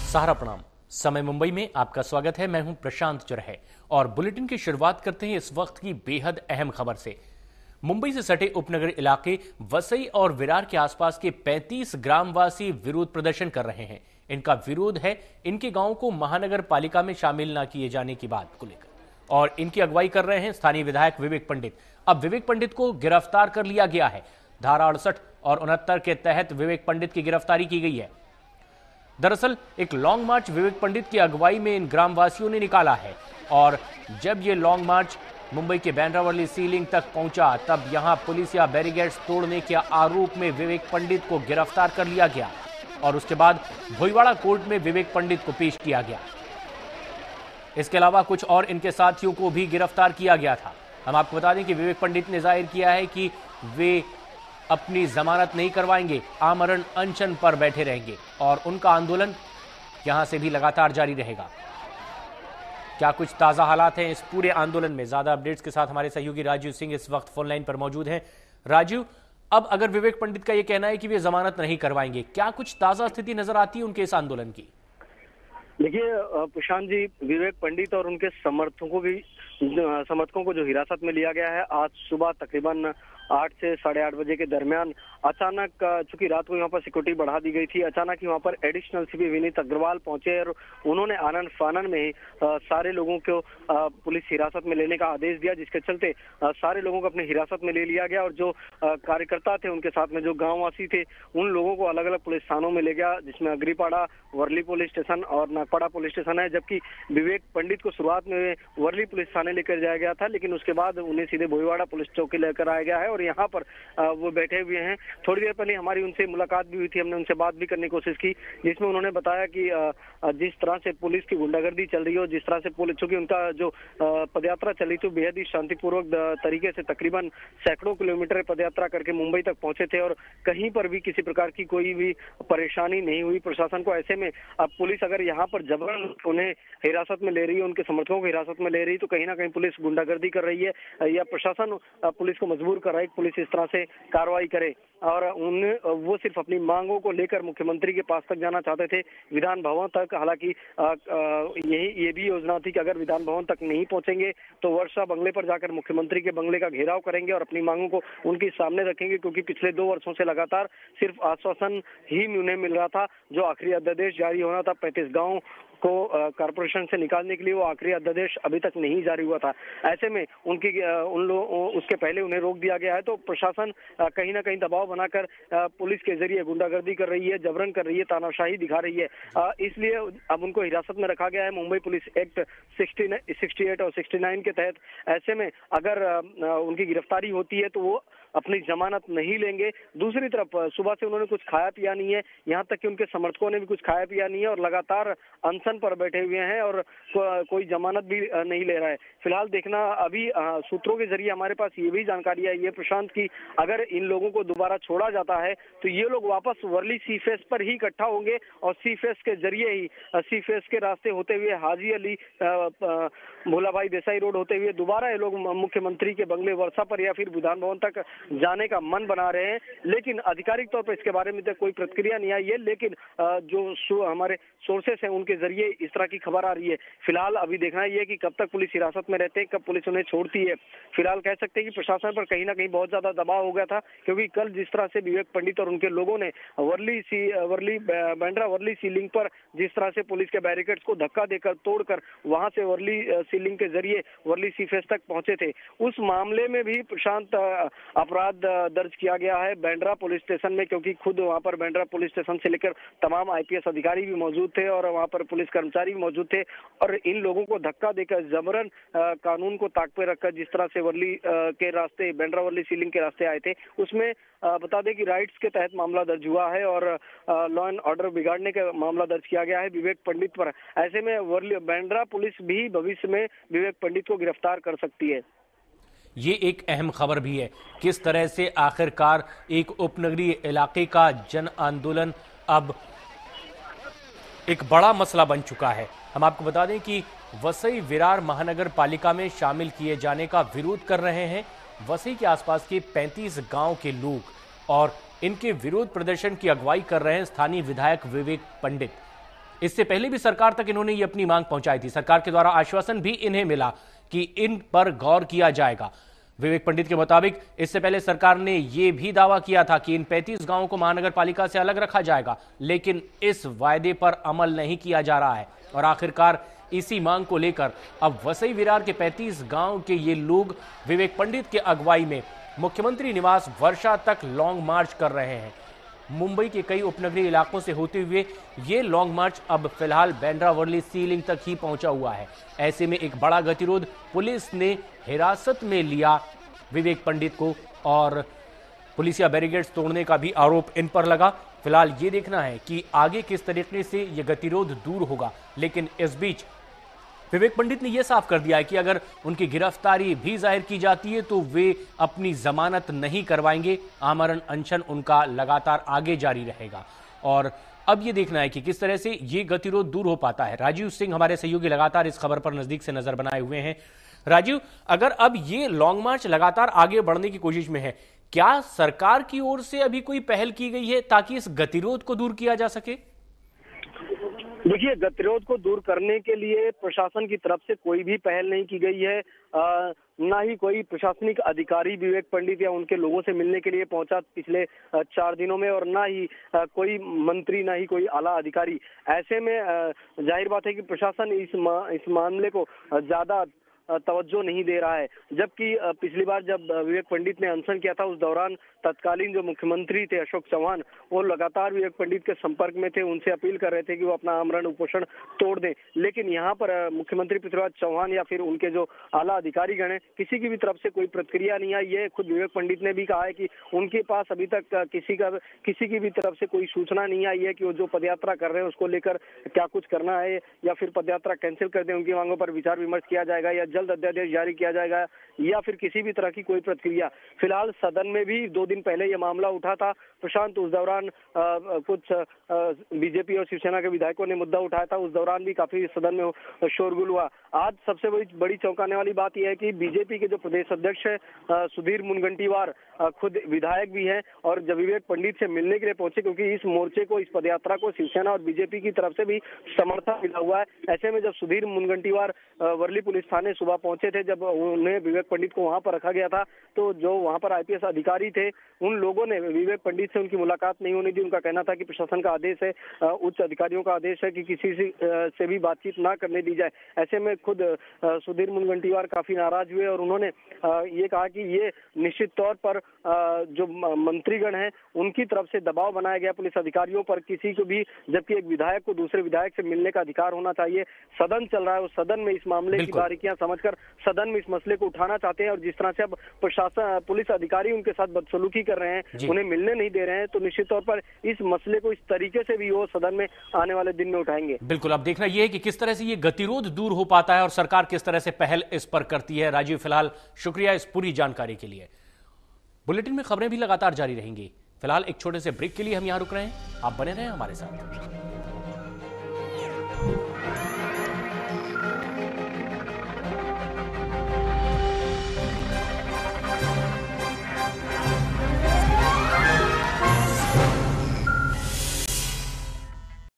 सहारा प्रणाम। समय मुंबई में आपका स्वागत है। मैं हूं प्रशांत चरहे और बुलेटिन की शुरुआत करते हैं इस वक्त की बेहद अहम खबर से। मुंबई से सटे उपनगर इलाके वसई और विरार के आसपास के 35 ग्रामवासी विरोध प्रदर्शन कर रहे हैं। इनका विरोध है इनके गांव को महानगर पालिका में शामिल न किए जाने की बात को लेकर, और इनकी अगुवाई कर रहे हैं स्थानीय विधायक विवेक पंडित। अब विवेक पंडित को गिरफ्तार कर लिया गया है। धारा 68 और 69 के तहत विवेक पंडित की गिरफ्तारी की गई है। दरअसल एक लॉन्ग मार्च विवेक पंडित की अगुवाई में इन ग्रामवासियों ने निकाला है, और जब ये लॉन्ग मार्च मुंबई के बैंड्रावर्ली सीलिंग तक पहुंचा तब यहां पुलिस या बैरिकेड्स तोड़ने के आरोप में विवेक पंडित को गिरफ्तार कर लिया गया और उसके बाद भोईवाड़ा कोर्ट में विवेक पंडित को पेश किया गया। इसके अलावा कुछ और इनके साथियों को भी गिरफ्तार किया गया था। हम आपको बता दें कि विवेक पंडित ने जाहिर किया है कि वे अपनी जमानत नहीं करवाएंगे, आमरण अनशन पर बैठे रहेंगे और उनका आंदोलन यहां से भी लगातार जारी रहेगा। क्या कुछ ताजा हालात हैं इस पूरे आंदोलन में? ज्यादा अपडेट्स के साथ हमारे सहयोगी राजीव सिंह इस वक्त फोन लाइन पर मौजूद हैं। राजीव, अब अगर विवेक पंडित का यह कहना है कि वे जमानत नहीं करवाएंगे, क्या कुछ ताजा स्थिति नजर आती है उनके इस आंदोलन की? देखिए प्रशांत जी, विवेक पंडित और उनके समर्थकों को जो हिरासत में लिया गया है, आज सुबह तकरीबन 8 से 8:30 बजे के दरमियान अचानक, चूंकि रात को यहाँ पर सिक्योरिटी बढ़ा दी गई थी, अचानक ही वहाँ पर एडिशनल सीपी विनीत अग्रवाल पहुंचे और उन्होंने आनन फानन में ही सारे लोगों को पुलिस हिरासत में लेने का आदेश दिया, जिसके चलते सारे लोगों को अपने हिरासत में ले लिया गया और जो कार्यकर्ता थे उनके साथ में जो गाँववासी थे उन लोगों को अलग अलग पुलिस थानों में ले गया, जिसमें अग्रीपाड़ा, वर्ली पुलिस स्टेशन और नागपाड़ा पुलिस स्टेशन है। जबकि विवेक पंडित को शुरुआत में वर्ली पुलिस थाने लेकर जाया गया था, लेकिन उसके बाद उन्हें सीधे भोईवाड़ा पुलिस चौकी लेकर आया गया है और यहाँ पर वो बैठे हुए हैं। थोड़ी देर पहले हमारी उनसे मुलाकात भी हुई थी, हमने उनसे बात भी करने की कोशिश की, जिसमें उन्होंने बताया कि जिस तरह से पुलिस की गुंडागर्दी चल रही है, जिस तरह से पुलिस, चूंकि उनका जो पदयात्रा चली थी बेहद ही शांतिपूर्वक तरीके से, तकरीबन सैकड़ों किलोमीटर पदयात्रा करके मुंबई तक पहुंचे थे और कहीं पर भी किसी प्रकार की कोई भी परेशानी नहीं हुई प्रशासन को। ऐसे में अब पुलिस अगर यहाँ पर जबरन उन्हें हिरासत में ले रही है, उनके समर्थकों को हिरासत में ले रही है, तो कहीं ना कहीं पुलिस गुंडागर्दी कर रही है या प्रशासन पुलिस को मजबूर कर रहा है कि पुलिस इस तरह से कार्रवाई करे। और वो सिर्फ अपनी मांगों को लेकर मुख्यमंत्री के पास तक जाना चाहते थे, विधान भवन तक। हालांकि ये भी योजना थी कि अगर विधान भवन तक नहीं पहुंचेंगे तो वर्षा बंगले पर जाकर मुख्यमंत्री के बंगले का घेराव करेंगे और अपनी मांगों को उनके सामने रखेंगे, क्योंकि पिछले 2 वर्षों से लगातार सिर्फ आश्वासन ही उन्हें मिल रहा था। जो आखिरी अध्यादेश जारी होना था 35 गाँव को कारपोरेशन से निकालने के लिए, वो आखिरी अध्यादेश अभी तक नहीं जारी हुआ था। ऐसे में उसके पहले उन्हें रोक दिया गया है। तो प्रशासन कहीं ना कहीं दबाव बनाकर पुलिस के जरिए गुंडागर्दी कर रही है, जबरन कर रही है, तानाशाही दिखा रही है। इसलिए अब उनको हिरासत में रखा गया है मुंबई पुलिस एक्ट 68 और 69 के तहत। ऐसे में अगर उनकी गिरफ्तारी होती है तो वो अपनी जमानत नहीं लेंगे। दूसरी तरफ सुबह से उन्होंने कुछ खाया पिया नहीं है, यहाँ तक कि उनके समर्थकों ने भी कुछ खाया पिया नहीं है और लगातार अनशन पर बैठे हुए हैं और कोई जमानत भी नहीं ले रहा है। फिलहाल देखना, अभी सूत्रों के जरिए हमारे पास ये भी जानकारी आई है प्रशांत की, अगर इन लोगों को दोबारा छोड़ा जाता है तो ये लोग वापस वर्ली सी फेस पर ही इकट्ठा होंगे और सी फेस के जरिए ही, सी फेस के रास्ते होते हुए हाजी अली, भोला भाई देसाई रोड होते हुए दोबारा ये लोग मुख्यमंत्री के बंगले वर्षा पर या फिर विधान भवन तक जाने का मन बना रहे हैं। लेकिन आधिकारिक तौर पर इसके बारे में कोई प्रतिक्रिया नहीं आई है, लेकिन जो हमारे सोर्सेस हैं उनके जरिए इस तरह की खबर आ रही है। फिलहाल अभी देखना ये है कि कब तक पुलिस हिरासत में रहते हैं, कब पुलिस उन्हें छोड़ती है। फिलहाल कह सकते हैं कि प्रशासन पर कहीं ना कहीं बहुत ज्यादा दबाव हो गया था, क्योंकि कल जिस तरह से विवेक पंडित और उनके लोगों ने वर्ली सीलिंग पर जिस तरह से पुलिस के बैरिकेड्स को धक्का देकर तोड़कर वहां से वर्ली सीलिंग के जरिए वर्ली सी फेस तक पहुंचे थे, उस मामले में भी प्रशांत अपराध दर्ज किया गया है बैंड्रा पुलिस स्टेशन में, क्योंकि खुद वहां पर बैंड्रा पुलिस स्टेशन से लेकर तमाम आईपीएस अधिकारी भी मौजूद थे और वहां पर पुलिस कर्मचारी भी मौजूद थे और इन लोगों को धक्का देकर जबरन कानून को ताक पे रखकर जिस तरह से वर्ली के रास्ते, बैंड्रा वर्ली सीलिंग के रास्ते आए थे, उसमें बता दें कि राइट्स के तहत मामला दर्ज हुआ है और लॉ एंड ऑर्डर बिगाड़ने का मामला दर्ज किया गया है विवेक पंडित पर। ऐसे में बैंड्रा पुलिस भी भविष्य में विवेक पंडित को गिरफ्तार कर सकती है। ये एक अहम खबर भी है, किस तरह से आखिरकार एक उपनगरीय इलाके का जन आंदोलन अब एक बड़ा मसला बन चुका है। हम आपको बता दें कि वसई विरार महानगर पालिका में शामिल किए जाने का विरोध कर रहे हैं वसई के आसपास के 35 गांव के लोग, और इनके विरोध प्रदर्शन की अगुवाई कर रहे हैं स्थानीय विधायक विवेक पंडित। इससे पहले भी सरकार तक इन्होंने ये अपनी मांग पहुंचाई थी। सरकार के द्वारा आश्वासन भी इन्हें मिला कि इन पर गौर किया जाएगा। विवेक पंडित के मुताबिक इससे पहले सरकार ने यह भी दावा किया था कि इन 35 गांवों को महानगर पालिका से अलग रखा जाएगा, लेकिन इस वायदे पर अमल नहीं किया जा रहा है। और आखिरकार इसी मांग को लेकर अब वसई विरार के 35 गांव के ये लोग विवेक पंडित के अगुवाई में मुख्यमंत्री निवास वर्षा तक लॉन्ग मार्च कर रहे हैं। मुंबई के कई उपनगरीय इलाकों से होते हुए ये लॉन्ग मार्च अब फिलहाल बांद्रा वर्ली सी लिंक तक ही पहुंचा हुआ है। ऐसे में एक बड़ा गतिरोध पुलिस ने हिरासत में लिया विवेक पंडित को और पुलिसिया बैरिकेड्स तोड़ने का भी आरोप इन पर लगा। फिलहाल ये देखना है कि आगे किस तरीके से ये गतिरोध दूर होगा। लेकिन इस बीच विवेक पंडित ने यह साफ कर दिया है कि अगर उनकी गिरफ्तारी भी जाहिर की जाती है तो वे अपनी जमानत नहीं करवाएंगे। आमरण अनशन उनका लगातार आगे जारी रहेगा और अब यह देखना है कि किस तरह से ये गतिरोध दूर हो पाता है। राजीव सिंह हमारे सहयोगी लगातार इस खबर पर नजदीक से नजर बनाए हुए हैं। राजीव, अगर अब ये लॉन्ग मार्च लगातार आगे बढ़ने की कोशिश में है, क्या सरकार की ओर से अभी कोई पहल की गई है ताकि इस गतिरोध को दूर किया जा सके? देखिए, गतिरोध को दूर करने के लिए प्रशासन की तरफ से कोई भी पहल नहीं की गई है। ना ही कोई प्रशासनिक अधिकारी विवेक पंडित या उनके लोगों से मिलने के लिए पहुंचा पिछले 4 दिनों में, और ना ही कोई मंत्री, ना ही कोई आला अधिकारी। ऐसे में जाहिर बात है कि प्रशासन इस मामले को ज्यादा तवज्जो नहीं दे रहा है। जबकि पिछली बार जब विवेक पंडित ने अनशन किया था, उस दौरान तत्कालीन जो मुख्यमंत्री थे अशोक चौहान, वो लगातार विवेक पंडित के संपर्क में थे, उनसे अपील कर रहे थे कि वो अपना आमरण उपोषण तोड़ दें। लेकिन यहाँ पर मुख्यमंत्री पृथ्वीराज चौहान या फिर उनके जो आला अधिकारीगण हैं, किसी की भी तरफ से कोई प्रतिक्रिया नहीं आई है। खुद विवेक पंडित ने भी कहा है कि उनके पास अभी तक किसी की भी तरफ से कोई सूचना नहीं आई है कि वो जो पदयात्रा कर रहे हैं उसको लेकर क्या कुछ करना है, या फिर पदयात्रा कैंसिल कर दें, उनकी मांगों पर विचार विमर्श किया जाएगा, या जल्द अध्यादेश जारी किया जाएगा, या फिर किसी भी तरह की कोई प्रतिक्रिया। फिलहाल सदन में भी 2 दिन पहले यह मामला उठा था प्रशांत। उस दौरान कुछ बीजेपी और शिवसेना के विधायकों ने मुद्दा उठाया था। उस दौरान भी काफी सदन में शोरगुल हुआ। आज सबसे बड़ी चौंकाने वाली बात यह है कि बीजेपी के जो प्रदेश अध्यक्ष है सुधीर मुनगंटीवार खुद विधायक भी है, और जब विवेक पंडित से मिलने के लिए पहुंचे, क्योंकि इस मोर्चे को, इस पदयात्रा को शिवसेना और बीजेपी की तरफ से भी समर्थन मिला हुआ है। ऐसे में जब सुधीर मुनगंटीवार वर्ली पुलिस थाने सुबह पहुंचे थे, जब उन्हें विवेक पंडित को वहां पर रखा गया था, तो जो वहां पर आईपीएस अधिकारी थे, उन लोगों ने विवेक पंडित से उनकी मुलाकात नहीं होने दी। उनका कहना था कि प्रशासन का आदेश है, उच्च अधिकारियों का आदेश है कि किसी से भी बातचीत ना करने दी जाए। ऐसे में खुद सुधीर मुनगंटीवार काफी नाराज हुए और उन्होंने ये कहा कि ये निश्चित तौर पर जो मंत्रीगण हैं उनकी तरफ से दबाव बनाया गया पुलिस अधिकारियों पर, किसी को भी, जबकि एक विधायक को दूसरे विधायक से मिलने का अधिकार होना चाहिए। सदन चल रहा है, उस सदन में इस मामले की बारीकियां समझकर सदन में इस मसले को उठाना चाहते हैं, और जिस तरह से अब प्रशासन, पुलिस अधिकारी उनके साथ बदसलूकी कर रहे हैं, उन्हें मिलने नहीं दे रहे हैं, तो निश्चित तौर पर इस मसले को इस तरीके से भी वो सदन में आने वाले दिन में उठाएंगे। बिल्कुल, अब देखना यह है कि किस तरह से ये गतिरोध दूर हो पाता है और सरकार किस तरह से पहल इस पर करती है। राजीव, फिलहाल शुक्रिया इस पूरी जानकारी के लिए। बुलेटिन में खबरें भी लगातार जारी रहेंगी। फिलहाल एक छोटे से ब्रेक के लिए हम यहां रुक रहे हैं, आप बने रहें हमारे साथ।